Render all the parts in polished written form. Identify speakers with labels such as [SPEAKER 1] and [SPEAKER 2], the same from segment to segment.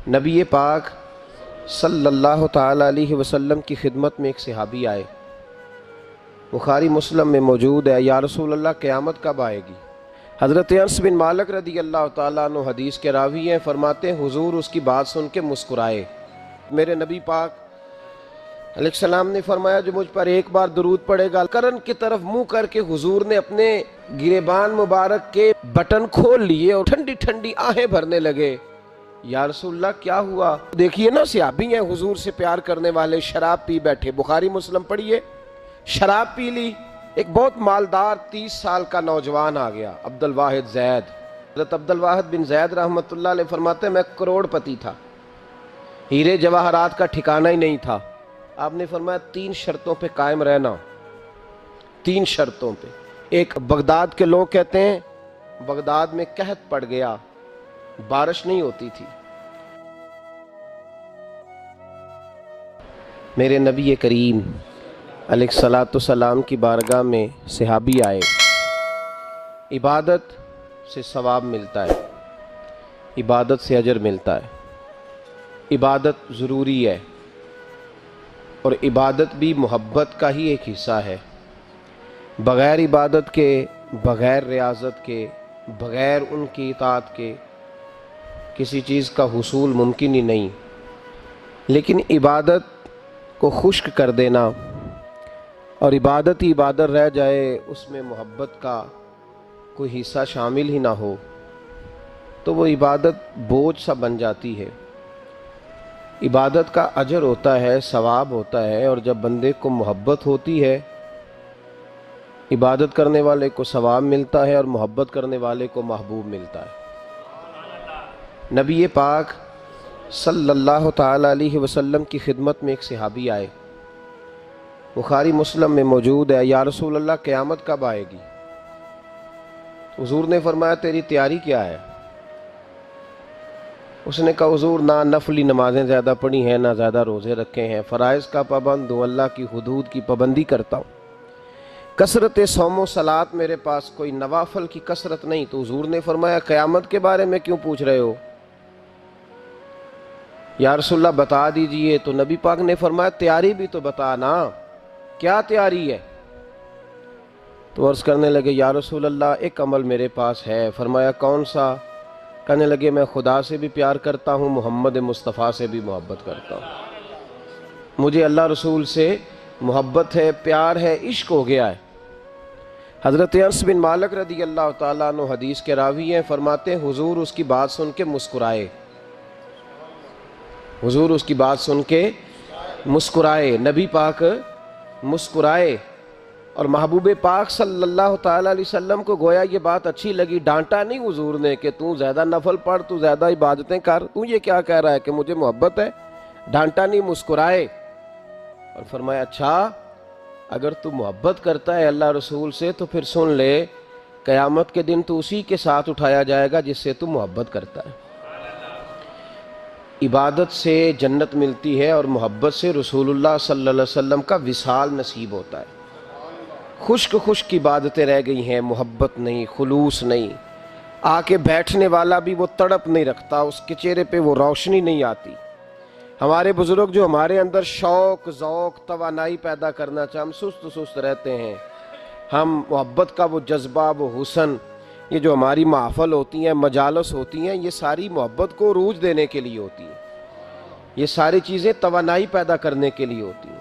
[SPEAKER 1] نبی پاک صلی اللہ تعالی علیہ وسلم کی خدمت میں ایک صحابی آئے، بخاری مسلم میں موجود ہے، یا رسول اللہ قیامت کب آئے گی؟ حضرت انس بن مالک رضی اللہ تعالیٰ عنہ حدیث کے راوی ہیں، فرماتے ہیں حضور اس کی بات سن کے مسکرائے۔ میرے نبی پاک علیہ السلام نے فرمایا جو مجھ پر ایک بار درود پڑے گا، کرن کی طرف منہ کر کے حضور نے اپنے گریبان مبارک کے بٹن کھول لیے اور ٹھنڈی ٹھنڈی آہیں بھرنے لگے۔ یا رسول اللہ کیا ہوا؟ دیکھیے نا، صحابی ہیں حضور سے پیار کرنے والے، شراب پی بیٹھے۔ بخاری مسلم پڑھیے، شراب پی لی۔ ایک بہت مالدار 30 سال کا نوجوان آ گیا، عبد الواحد زید۔ حضرت عبد الواحد بن زید رحمۃ اللہ علیہ فرماتے ہیں میں کروڑ پتی تھا، ہیرے جواہرات کا ٹھکانہ ہی نہیں تھا۔ آپ نے فرمایا 3 شرطوں پہ قائم رہنا، 3 شرطوں پہ۔ ایک، بغداد کے لوگ کہتے ہیں بغداد میں قحط پڑ گیا، بارش نہیں ہوتی تھی۔ میرے نبی کریم علیہ الصلاۃ والسلام کی بارگاہ میں صحابی آئے۔ عبادت سے ثواب ملتا ہے، عبادت سے اجر ملتا ہے، عبادت ضروری ہے، اور عبادت بھی محبت کا ہی ایک حصہ ہے۔ بغیر عبادت کے، بغیر ریاضت کے، بغیر ان کی اطاعت کے کسی چیز کا حصول ممکن ہی نہیں۔ لیکن عبادت کو خشک کر دینا اور عبادت ہی عبادت رہ جائے، اس میں محبت کا کوئی حصہ شامل ہی نہ ہو، تو وہ عبادت بوجھ سا بن جاتی ہے۔ عبادت کا اجر ہوتا ہے، ثواب ہوتا ہے، اور جب بندے کو محبت ہوتی ہے، عبادت کرنے والے کو ثواب ملتا ہے اور محبت کرنے والے کو محبوب ملتا ہے۔ نبی پاک صلی اللہ تعالی علیہ وسلم کی خدمت میں ایک صحابی آئے، بخاری مسلم میں موجود ہے، یا رسول اللہ قیامت کب آئے گی؟ حضور نے فرمایا تیری تیاری کیا ہے؟ اس نے کہا حضور نہ نفلی نمازیں زیادہ پڑھی ہیں، نہ زیادہ روزے رکھے ہیں، فرائض کا پابند ہوں، اللہ کی حدود کی پابندی کرتا ہوں، کثرت صوم و صلات میرے پاس کوئی نوافل کی کثرت نہیں۔ تو حضور نے فرمایا قیامت کے بارے میں کیوں پوچھ رہے ہو؟ یا رسول اللہ بتا دیجئے۔ تو نبی پاک نے فرمایا تیاری بھی تو بتا نا، کیا تیاری ہے؟ تو عرض کرنے لگے یا رسول اللہ ایک عمل میرے پاس ہے۔ فرمایا کون سا؟ کہنے لگے میں خدا سے بھی پیار کرتا ہوں، محمد مصطفیٰ سے بھی محبت کرتا ہوں، مجھے اللہ رسول سے محبت ہے، پیار ہے، عشق ہو گیا ہے۔ حضرت انس بن مالک رضی اللہ تعالیٰ عنہ حدیث کے راوی ہیں، فرماتے ہیں حضور اس کی بات سن کے مسکرائے، حضور اس کی بات سن کے مسکرائے، نبی پاک مسکرائے، اور محبوب پاک صلی اللہ تعالیٰ علیہ وسلم کو گویا یہ بات اچھی لگی۔ ڈانٹا نہیں حضور نے کہ تو زیادہ نفل پڑھ، تو زیادہ عبادتیں کر، تو یہ کیا کہہ رہا ہے کہ مجھے محبت ہے؟ ڈانٹا نہیں، مسکرائے اور فرمایا اچھا اگر تو محبت کرتا ہے اللہ رسول سے تو پھر سن لے، قیامت کے دن تو اسی کے ساتھ اٹھایا جائے گا جس سے تو محبت کرتا ہے۔ عبادت سے جنت ملتی ہے اور محبت سے رسول اللہ صلی اللہ علیہ وسلم کا وصال نصیب ہوتا ہے۔ خشک خشک عبادتیں رہ گئی ہیں، محبت نہیں، خلوص نہیں، آ کے بیٹھنے والا بھی وہ تڑپ نہیں رکھتا، اس کے چہرے پہ وہ روشنی نہیں آتی۔ ہمارے بزرگ جو ہمارے اندر شوق، ذوق، توانائی پیدا کرنا چاہتے، ہم سست سست رہتے ہیں، ہم محبت کا وہ جذبہ، وہ حسن، یہ جو ہماری محفل ہوتی ہیں، مجالس ہوتی ہیں، یہ ساری محبت کو عروج دینے کے لیے ہوتی ہیں، یہ ساری چیزیں توانائی پیدا کرنے کے لیے ہوتی ہیں،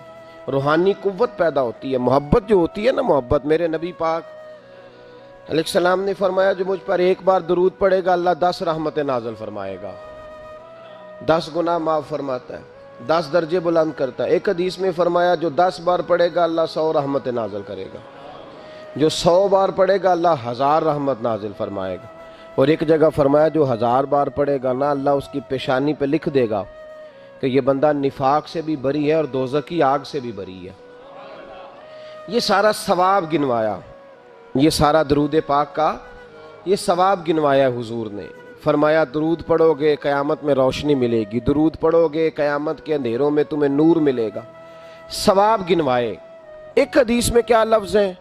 [SPEAKER 1] روحانی قوت پیدا ہوتی ہے۔ محبت جو ہوتی ہے نا، محبت، میرے نبی پاک علیہ السلام نے فرمایا جو مجھ پر ایک بار درود پڑے گا اللہ 10 رحمتیں نازل فرمائے گا، 10 گناہ معاف فرماتا ہے، 10 درجے بلند کرتا ہے۔ ایک حدیث میں فرمایا جو 10 بار پڑھے گا اللہ 100 رحمتیں نازل کرے گا، جو 100 بار پڑھے گا اللہ 1000 رحمت نازل فرمائے گا، اور ایک جگہ فرمایا جو 1000 بار پڑھے گا نا اللہ اس کی پیشانی پہ لکھ دے گا کہ یہ بندہ نفاق سے بھی بری ہے اور دوزخ کی آگ سے بھی بری ہے۔ یہ سارا ثواب گنوایا، یہ سارا درود پاک کا یہ ثواب گنوایا حضور نے۔ فرمایا درود پڑھو گے قیامت میں روشنی ملے گی، درود پڑھو گے قیامت کے اندھیروں میں تمہیں نور ملے گا، ثواب گنوائے۔ ایک حدیث میں کیا لفظ ہیں؟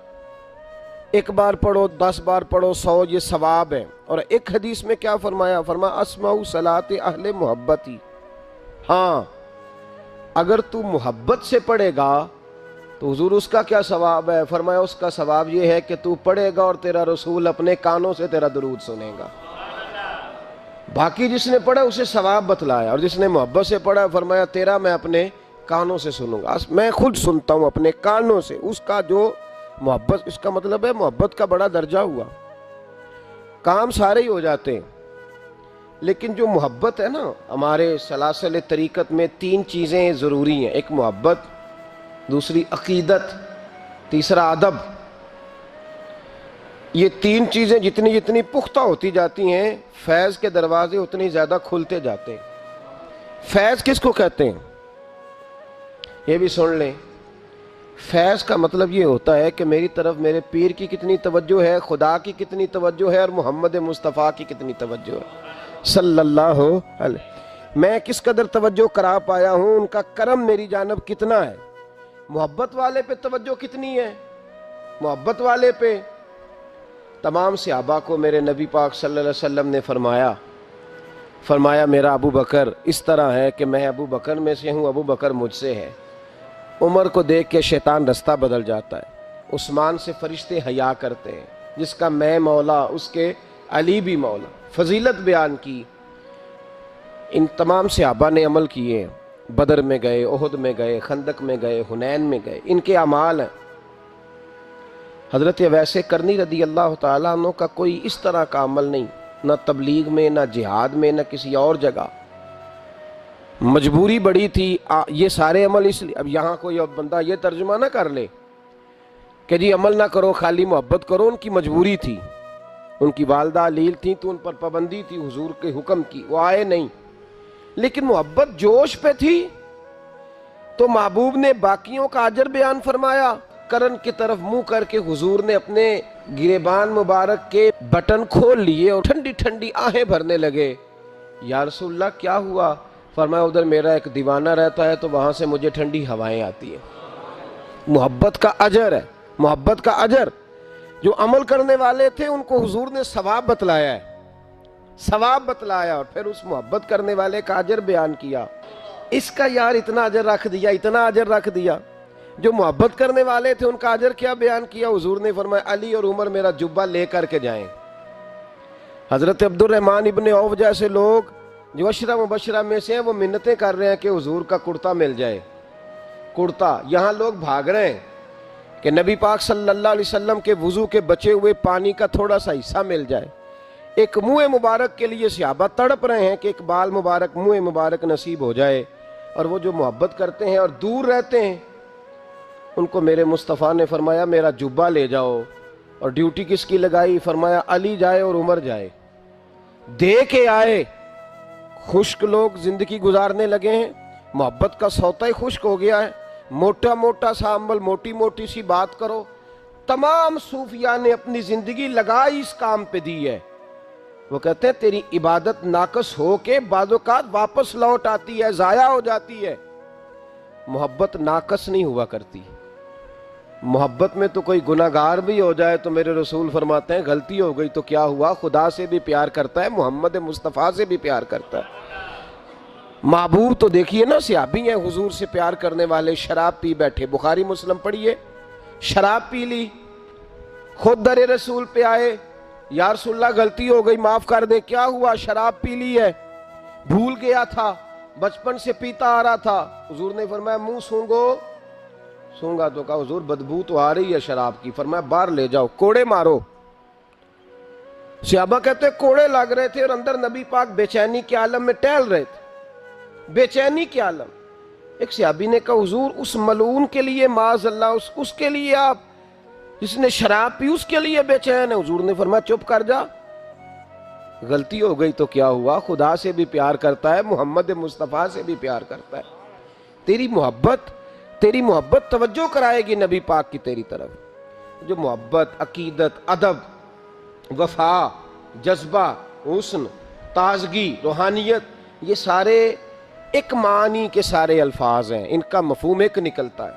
[SPEAKER 1] ایک بار پڑھو، 10 بار پڑھو، 100 یہ ثواب ہے۔ اور ایک حدیث میں کیا فرمایا؟ فرمایا اسمعوا صلاۃ اہل محبتی، ہاں اگر تو محبت سے پڑھے گا تو حضور اس کا کیا ثواب ہے؟ فرمایا اس کا ثواب یہ ہے کہ تو پڑھے گا اور تیرا رسول اپنے کانوں سے تیرا درود سنے گا۔ باقی جس نے پڑھا اسے ثواب بتلایا، اور جس نے محبت سے پڑھا فرمایا تیرا میں اپنے کانوں سے سنوں گا، میں خود سنتا ہوں اپنے کانوں سے اس کا جو محبت۔ اس کا مطلب ہے محبت کا بڑا درجہ ہوا، کام سارے ہی ہو جاتے ہیں، لیکن جو محبت ہے نا، ہمارے سلاسل طریقت میں 3 چیزیں ضروری ہیں، ایک محبت، دوسری عقیدت، تیسرا ادب۔ یہ 3 چیزیں جتنی پختہ ہوتی جاتی ہیں فیض کے دروازے اتنی زیادہ کھلتے جاتے ہیں۔ فیض کس کو کہتے ہیں یہ بھی سن لیں۔ فیض کا مطلب یہ ہوتا ہے کہ میری طرف میرے پیر کی کتنی توجہ ہے، خدا کی کتنی توجہ ہے، اور محمد مصطفیٰ کی کتنی توجہ ہے صلی اللہ علیہ، میں کس قدر توجہ کرا پایا ہوں، ان کا کرم میری جانب کتنا ہے۔ محبت والے پہ توجہ کتنی ہے، محبت والے پہ تمام صحابہ کو میرے نبی پاک صلی اللہ علیہ وسلم نے فرمایا میرا ابو بکر اس طرح ہے کہ میں ابو بکر میں سے ہوں، ابو بکر مجھ سے ہے۔ عمر کو دیکھ کے شیطان رستہ بدل جاتا ہے، عثمان سے فرشتے حیا کرتے ہیں، جس کا میں مولا اس کے علی بھی مولا۔ فضیلت بیان کی، ان تمام صحابہ نے عمل کیے، بدر میں گئے، احد میں گئے، خندق میں گئے، حنین میں گئے، ان کے اعمال ہیں۔ حضرت ویسے کرنی رضی اللہ تعالیٰ عنہ کا کوئی اس طرح کا عمل نہیں، نہ تبلیغ میں، نہ جہاد میں، نہ کسی اور جگہ، مجبوری بڑی تھی۔ یہ سارے عمل اس لیے، اب یہاں کوئی اور بندہ یہ ترجمہ نہ کر لے کہ جی عمل نہ کرو خالی محبت کرو، ان کی مجبوری تھی، ان کی والدہ علیل تھیں تو ان پر پابندی تھی حضور کے حکم کی، وہ آئے نہیں، لیکن محبت جوش پہ تھی تو محبوب نے باقیوں کا اجر بیان فرمایا، کرن کی طرف منہ کر کے حضور نے اپنے گریبان مبارک کے بٹن کھول لیے اور ٹھنڈی ٹھنڈی آہیں بھرنے لگے۔ یا رسول اللہ کیا ہوا؟ فرمایا ادھر میرا ایک دیوانہ رہتا ہے تو وہاں سے مجھے ٹھنڈی ہوائیں آتی ہیں۔ محبت کا اجر ہے، محبت کا اجر۔ جو عمل کرنے والے تھے ان کو حضور نے ثواب بتلایا ہے، ثواب بتلایا، اور پھر اس محبت کرنے والے کا اجر بیان کیا۔ اس کا یار اتنا اجر رکھ دیا، اتنا اجر رکھ دیا۔ جو محبت کرنے والے تھے ان کا اجر کیا بیان کیا؟ حضور نے فرمایا علی اور عمر میرا جبہ لے کر کے جائیں۔ حضرت عبد الرحمن ابن عوف جیسے لوگ جو عشرہ مبشرہ میں سے ہیں وہ منتیں کر رہے ہیں کہ حضور کا کرتا مل جائے، کرتا۔ یہاں لوگ بھاگ رہے ہیں کہ نبی پاک صلی اللہ علیہ وسلم کے وضو کے بچے ہوئے پانی کا تھوڑا سا حصہ مل جائے۔ ایک منہ مبارک کے لیے صحابہ تڑپ رہے ہیں کہ ایک بال مبارک، منہ مبارک نصیب ہو جائے، اور وہ جو محبت کرتے ہیں اور دور رہتے ہیں ان کو میرے مصطفیٰ نے فرمایا میرا جبہ لے جاؤ، اور ڈیوٹی کس کی لگائی؟ فرمایا علی جائے اور عمر جائے، دے کے آئے۔ خشک لوگ زندگی گزارنے لگے ہیں، محبت کا سوتا ہی خشک ہو گیا ہے، موٹا موٹا سا عمل، موٹی موٹی سی بات کرو۔ تمام صوفیاء نے اپنی زندگی لگائی اس کام پہ دی ہے۔ وہ کہتے ہیں تیری عبادت ناقص ہو کے بعض اوقات واپس لوٹ آتی ہے، ضائع ہو جاتی ہے، محبت ناقص نہیں ہوا کرتی۔ محبت میں تو کوئی گناہگار بھی ہو جائے تو میرے رسول فرماتے ہیں غلطی ہو گئی تو کیا ہوا، خدا سے بھی پیار کرتا ہے، محمد مصطفیٰ سے بھی پیار کرتا ہے۔ محبوب تو دیکھیے نا، صحابی ہیں حضور سے پیار کرنے والے، شراب پی بیٹھے، بخاری مسلم پڑھیے، شراب پی لی، خود در رسول پہ آئے، یا رسول اللہ غلطی ہو گئی معاف کر دے۔ کیا ہوا؟ شراب پی لی ہے، بھول گیا تھا، بچپن سے پیتا آ رہا تھا۔ حضور نے فرمایا منہ سونگا تو کہا حضور بدبو تو آ رہی ہے شراب کی۔ فرمایا باہر لے جاؤ، کوڑے مارو۔ صحابہ کہتے کوڑے لگ رہے تھے اور اندر نبی پاک بے چینی کے عالم میں ٹہل رہے تھے، بے چینی کے عالم۔ ایک صحابی نے کہا حضور اس ملعون کے لیے معاذ اللہ، اس کے لیے آپ، جس نے شراب پی اس کے لیے بے چین ہے۔ حضور نے فرمایا چپ کر جا، غلطی ہو گئی تو کیا ہوا، خدا سے بھی پیار کرتا ہے، محمد مصطفیٰ سے بھی پیار کرتا ہے۔ تیری محبت توجہ کرائے گی نبی پاک کی تیری طرف۔ جو محبت، عقیدت، ادب، وفا، جذبہ، حسن، تازگی، روحانیت، یہ سارے ایک معنی کے سارے الفاظ ہیں، ان کا مفہوم ایک نکلتا ہے۔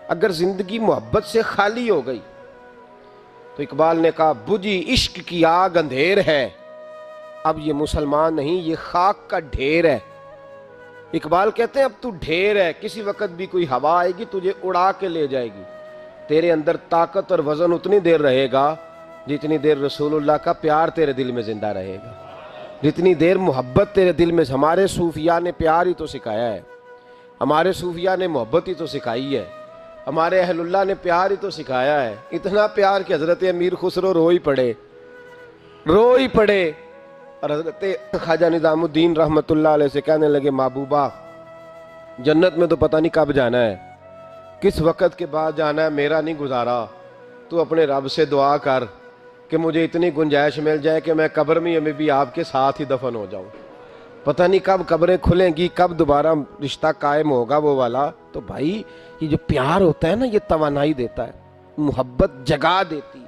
[SPEAKER 1] اگر زندگی محبت سے خالی ہو گئی تو اقبال نے کہا بجھی عشق کی آگ اندھیر ہے، اب یہ مسلمان نہیں یہ خاک کا ڈھیر ہے۔ اقبال کہتے ہیں اب تو ڈھیر ہے، کسی وقت بھی کوئی ہوا آئے گی تجھے اڑا کے لے جائے گی، تیرے اندر طاقت اور وزن اتنی دیر رہے گا جتنی دیر رسول اللہ کا پیار تیرے دل میں زندہ رہے گا، جتنی دیر محبت تیرے دل میں. ہمارے صوفیاء نے پیار ہی تو سکھایا ہے، ہمارے صوفیاء نے محبت ہی تو سکھائی ہے، ہمارے اہل اللہ نے پیار ہی تو سکھایا ہے. اتنا پیار کہ حضرت امیر خسرو رو ہی پڑے. اور حضرت خواجہ نظام الدین رحمت اللہ علیہ سے کہنے لگے محبوبہ جنت میں تو پتہ نہیں کب جانا ہے، کس وقت کے بعد جانا ہے، میرا نہیں گزارا، تو اپنے رب سے دعا کر کہ مجھے اتنی گنجائش مل جائے کہ میں قبر میں بھی آپ کے ساتھ ہی دفن ہو جاؤں. پتہ نہیں کب قبریں کھلیں گی، کب دوبارہ رشتہ قائم ہوگا وہ والا. تو بھائی یہ جو پیار ہوتا ہے نا، یہ توانائی دیتا ہے، محبت جگا دیتی ہے،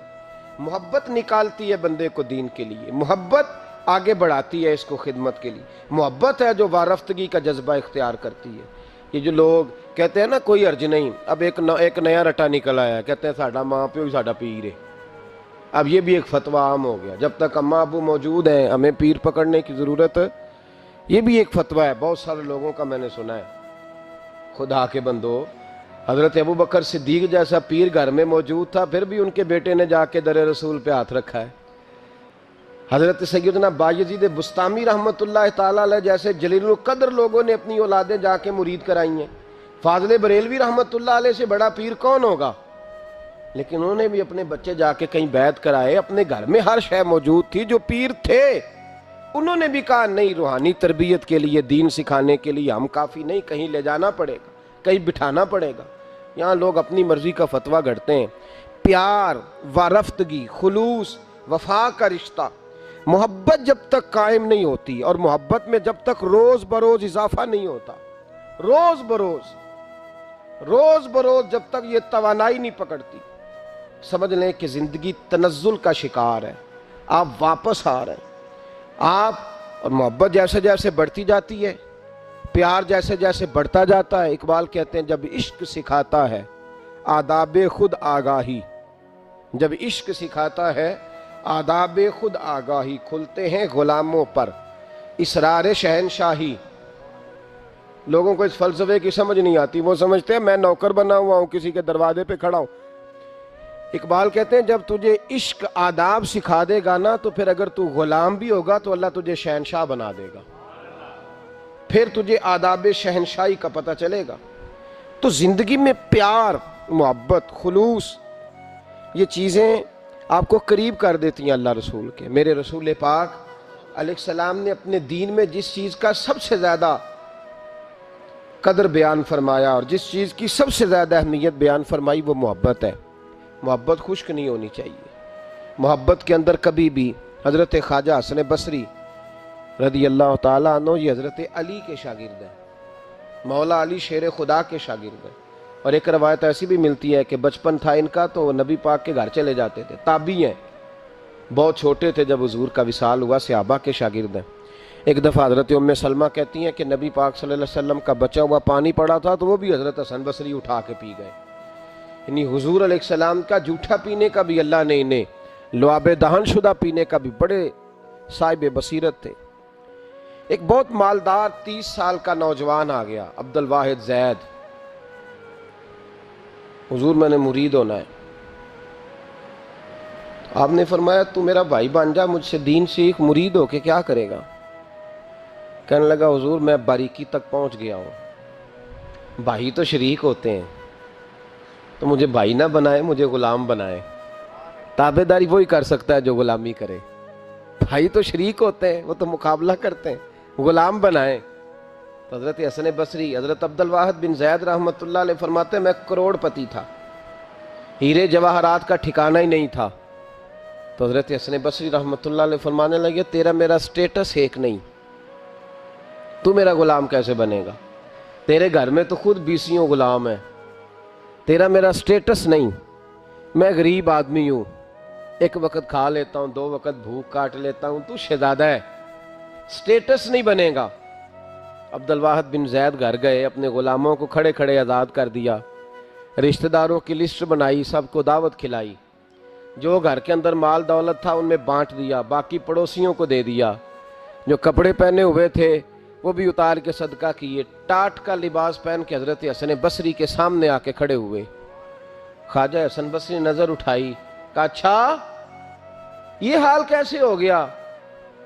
[SPEAKER 1] محبت نکالتی ہے بندے کو دین کے لیے، محبت آگے بڑھاتی ہے اس کو خدمت کے لیے. محبت ہے جو وارفتگی کا جذبہ اختیار کرتی ہے. یہ جو لوگ کہتے ہیں نا کوئی عرض نہیں، اب ایک نیا رٹا نکل آیا ہے، کہتے ہیں ساڈا ماں پیو ہی ساڈا پیر ہے. اب یہ بھی ایک فتویٰ عام ہو گیا، جب تک اماں ابو موجود ہیں ہمیں پیر پکڑنے کی ضرورت ہے. یہ بھی ایک فتویٰ ہے، بہت سارے لوگوں کا میں نے سنا ہے. خدا کے بندو، حضرت ابو بکر صدیق جیسا پیر گھر میں موجود تھا، پھر بھی ان کے بیٹے نے جا کے در رسول پہ ہاتھ رکھا ہے. حضرت سیدنا بایزید بسطامی رحمت اللہ تعالیٰ علیہ جیسے جلیل القدر لوگوں نے اپنی اولادیں جا کے مرید کرائی ہیں. فاضل بریلوی رحمت اللہ علیہ سے بڑا پیر کون ہوگا؟ لیکن انہوں نے بھی اپنے بچے جا کے کہیں بیعت کرائے، اپنے گھر میں ہر شے موجود تھی. جو پیر تھے انہوں نے بھی کہا نہیں، روحانی تربیت کے لیے، دین سکھانے کے لیے ہم کافی نہیں، کہیں لے جانا پڑے گا، کہیں بٹھانا پڑے گا. یہاں لوگ اپنی مرضی کا فتویٰ گھڑتے ہیں. پیار، وارفتگی، خلوص، وفا کا رشتہ، محبت جب تک قائم نہیں ہوتی، اور محبت میں جب تک روز بروز اضافہ نہیں ہوتا، روز بروز جب تک یہ توانائی نہیں پکڑتی، سمجھ لیں کہ زندگی تنزل کا شکار ہے. آپ واپس آ رہے ہیں آپ، اور محبت جیسے جیسے بڑھتی جاتی ہے، پیار جیسے جیسے بڑھتا جاتا ہے. اقبال کہتے ہیں جب عشق سکھاتا ہے آداب خود آگاہی، جب عشق سکھاتا ہے آداب خود آگاہی، کھلتے ہیں غلاموں پر اسرار شہنشاہی. لوگوں کو اس فلسفے کی سمجھ نہیں آتی، وہ سمجھتے ہیں میں نوکر بنا ہوا ہوں، کسی کے دروازے پہ کھڑا ہوں. اقبال کہتے ہیں جب تجھے عشق آداب سکھا دے گا نا، تو پھر اگر تو غلام بھی ہوگا تو اللہ تجھے شہنشاہ بنا دے گا، پھر تجھے آداب شہنشاہی کا پتہ چلے گا. تو زندگی میں پیار، محبت، خلوص، یہ چیزیں آپ کو قریب کر دیتی ہیں اللہ رسول کے. میرے رسول پاک علیہ السلام نے اپنے دین میں جس چیز کا سب سے زیادہ قدر بیان فرمایا اور جس چیز کی سب سے زیادہ اہمیت بیان فرمائی وہ محبت ہے. محبت خشک نہیں ہونی چاہیے. محبت کے اندر کبھی بھی حضرت خواجہ حسن بصری رضی اللہ تعالیٰ عنہ، یہ حضرت علی کے شاگرد ہیں، مولا علی شیر خدا کے شاگرد ہیں. اور ایک روایت ایسی بھی ملتی ہے کہ بچپن تھا ان کا تو نبی پاک کے گھر چلے جاتے تھے. تابعی ہیں، بہت چھوٹے تھے جب حضور کا وصال ہوا، صحابہ کے شاگرد ہیں. ایک دفعہ حضرت ام سلمہ کہتی ہیں کہ نبی پاک صلی اللہ علیہ وسلم کا بچا ہوا پانی پڑا تھا تو وہ بھی حضرت حسن بصری اٹھا کے پی گئے. یعنی حضور علیہ السلام کا جھوٹا پینے کا بھی اللہ نے انہیں، لعاب دہن شدہ پینے کا بھی بڑے صاحب بصیرت تھے. ایک بہت مالدار 30 سال کا نوجوان آ گیا، عبد الواحد زید. حضور میں نے مرید ہونا ہے. آپ نے فرمایا تو میرا بھائی بن جا، مجھ سے دین سیکھ، مرید ہو کے کیا کرے گا؟ کہنے لگا حضور میں باریکی تک پہنچ گیا ہوں، بھائی تو شریک ہوتے ہیں، تو مجھے بھائی نہ بنائے، مجھے غلام بنائے. تابع داری وہی کر سکتا ہے جو غلامی کرے. بھائی تو شریک ہوتے ہیں، وہ تو مقابلہ کرتے ہیں، غلام بنائے. تو حضرت حسن بصری، حضرت عبد الواحد بن زید رحمۃ اللہ علیہ فرماتے ہیں میں کروڑ پتی تھا، ہیرے جواہرات کا ٹھکانہ ہی نہیں تھا. تو حضرت حسن بصری رحمۃ اللہ علیہ فرمانے لگے تیرا میرا سٹیٹس ایک نہیں، تو میرا غلام کیسے بنے گا؟ تیرے گھر میں تو خود 20 غلام ہیں، تیرا میرا سٹیٹس نہیں. میں غریب آدمی ہوں، ایک وقت کھا لیتا ہوں، 2 وقت بھوک کاٹ لیتا ہوں، تو شہزادہ ہے، سٹیٹس نہیں بنے گا. عبد الواحد بن زید گھر گئے، اپنے غلاموں کو کھڑے کھڑے آزاد کر دیا، رشتہ داروں کی لسٹ بنائی، سب کو دعوت کھلائی، جو گھر کے اندر مال دولت تھا ان میں بانٹ دیا، باقی پڑوسیوں کو دے دیا. جو کپڑے پہنے ہوئے تھے وہ بھی اتار کے صدقہ کیے. ٹاٹ کا لباس پہن کے حضرت حسن بصری کے سامنے آ کے کھڑے ہوئے. خواجہ حسن بصری نے نظر اٹھائی, کہا اچھا یہ حال کیسے ہو گیا؟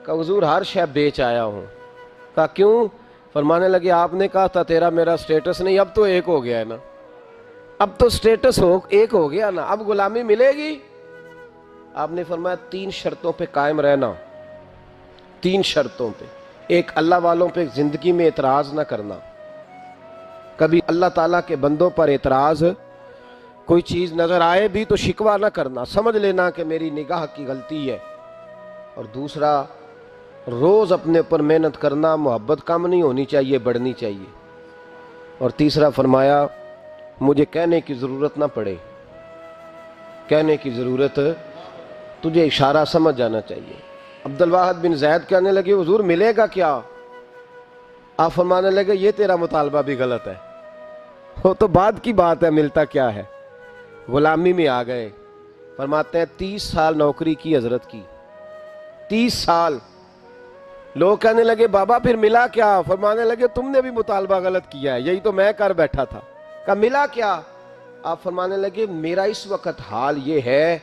[SPEAKER 1] کہا حضور ہر شے بیچ آیا ہوں. کہا کیوں؟ فرمانے لگے آپ نے کہا تھا تیرا میرا سٹیٹس نہیں, اب تو ایک ہو گیا ہے نا, اب تو سٹیٹس ایک ہو گیا نا, اب غلامی ملے گی. آپ نے فرمایا 3 شرطوں پہ قائم رہنا, 3 شرطوں پہ. ایک, اللہ والوں پہ زندگی میں اعتراض نہ کرنا, کبھی اللہ تعالیٰ کے بندوں پر اعتراض, کوئی چیز نظر آئے بھی تو شکوہ نہ کرنا, سمجھ لینا کہ میری نگاہ کی غلطی ہے. اور دوسرا, روز اپنے اوپر محنت کرنا, محبت کم نہیں ہونی چاہیے, بڑھنی چاہیے. اور تیسرا فرمایا مجھے کہنے کی ضرورت نہ پڑے, کہنے کی ضرورت, تجھے اشارہ سمجھ جانا چاہیے. عبد الواحد بن زید کہنے لگے حضور ملے گا کیا؟ آپ فرمانے لگے یہ تیرا مطالبہ بھی غلط ہے, وہ تو بعد کی بات ہے, ملتا کیا ہے. غلامی میں آ گئے. فرماتے ہیں 30 سال نوکری کی حضرت کی, 30 سال. لوگ کہنے لگے بابا پھر ملا کیا؟ فرمانے لگے تم نے بھی مطالبہ غلط کیا ہے, یہی تو میں کر بیٹھا تھا. کہا ملا کیا؟ آپ فرمانے لگے میرا اس وقت حال یہ ہے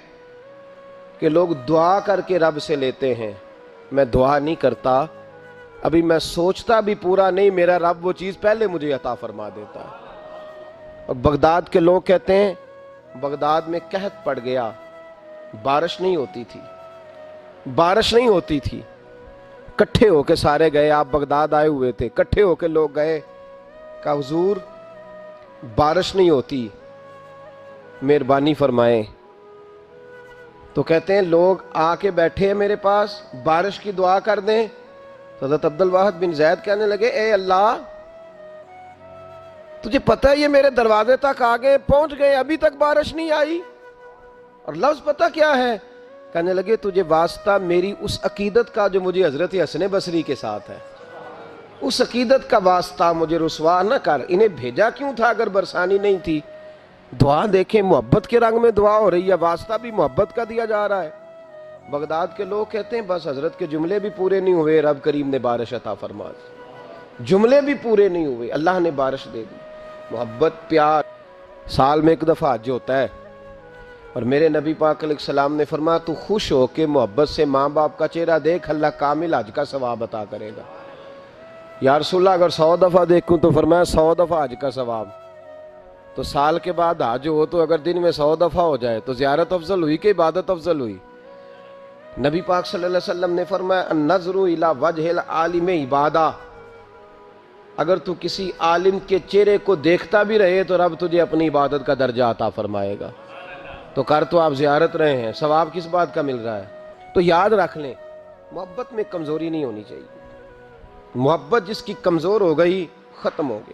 [SPEAKER 1] کہ لوگ دعا کر کے رب سے لیتے ہیں, میں دعا نہیں کرتا, ابھی میں سوچتا بھی پورا نہیں, میرا رب وہ چیز پہلے مجھے عطا فرما دیتا ہے. اور بغداد کے لوگ کہتے ہیں بغداد میں قحط پڑ گیا, بارش نہیں ہوتی تھی, بارش نہیں ہوتی تھی. کٹھے ہو کے سارے گئے, آپ بغداد آئے ہوئے تھے, کٹھے ہو کے لوگ گئے. کہا حضور بارش نہیں ہوتی, مہربانی فرمائیں. تو کہتے ہیں لوگ آ کے بیٹھے ہیں میرے پاس, بارش کی دعا کر دیں. تو حضرت عبد الواحد بن زید کہنے لگے اے اللہ تجھے پتہ ہے یہ میرے دروازے تک آگے پہنچ گئے, ابھی تک بارش نہیں آئی, اور لفظ پتہ کیا ہے؟ کہنے لگے تجھے واسطہ میری اس عقیدت کا جو مجھے حضرت حسن بصری کے ساتھ ہے, اس عقیدت کا واسطہ, مجھے رسوا نہ کر. انہیں بھیجا کیوں تھا اگر برسانی نہیں تھی؟ دعا دیکھیں, محبت کے رنگ میں دعا ہو رہی ہے, واسطہ بھی محبت کا دیا جا رہا ہے. بغداد کے لوگ کہتے ہیں بس حضرت کے جملے بھی پورے نہیں ہوئے, رب کریم نے بارش عطا فرما دی. جملے بھی پورے نہیں ہوئے, اللہ نے بارش دے دی. محبت, پیار. سال میں ایک دفعہ حج ہوتا ہے, اور میرے نبی پاک علیہ السلام نے فرمایا تو خوش ہو کے محبت سے ماں باپ کا چہرہ دیکھ, اللہ کامل حج کا ثواب عطا کرے گا. یا رسول اللہ اگر 100 دفعہ دیکھوں تو فرمایا 100 دفعہ حج کا ثواب. تو سال کے بعد حج ہو تو اگر دن میں 100 دفعہ ہو جائے تو زیارت افضل ہوئی کہ عبادت افضل ہوئی؟ نبی پاک صلی اللہ علیہ وسلم نے فرمایا النظر الی وجہ العالم عبادہ, اگر تو کسی عالم کے چہرے کو دیکھتا بھی رہے تو رب تجھے اپنی عبادت کا درجہ عطا فرمائے گا. تو کر تو آپ زیارت رہے ہیں, ثواب کس بات کا مل رہا ہے؟ تو یاد رکھ لیں محبت میں کمزوری نہیں ہونی چاہیے. محبت جس کی کمزور ہو گئی ختم ہو گئی.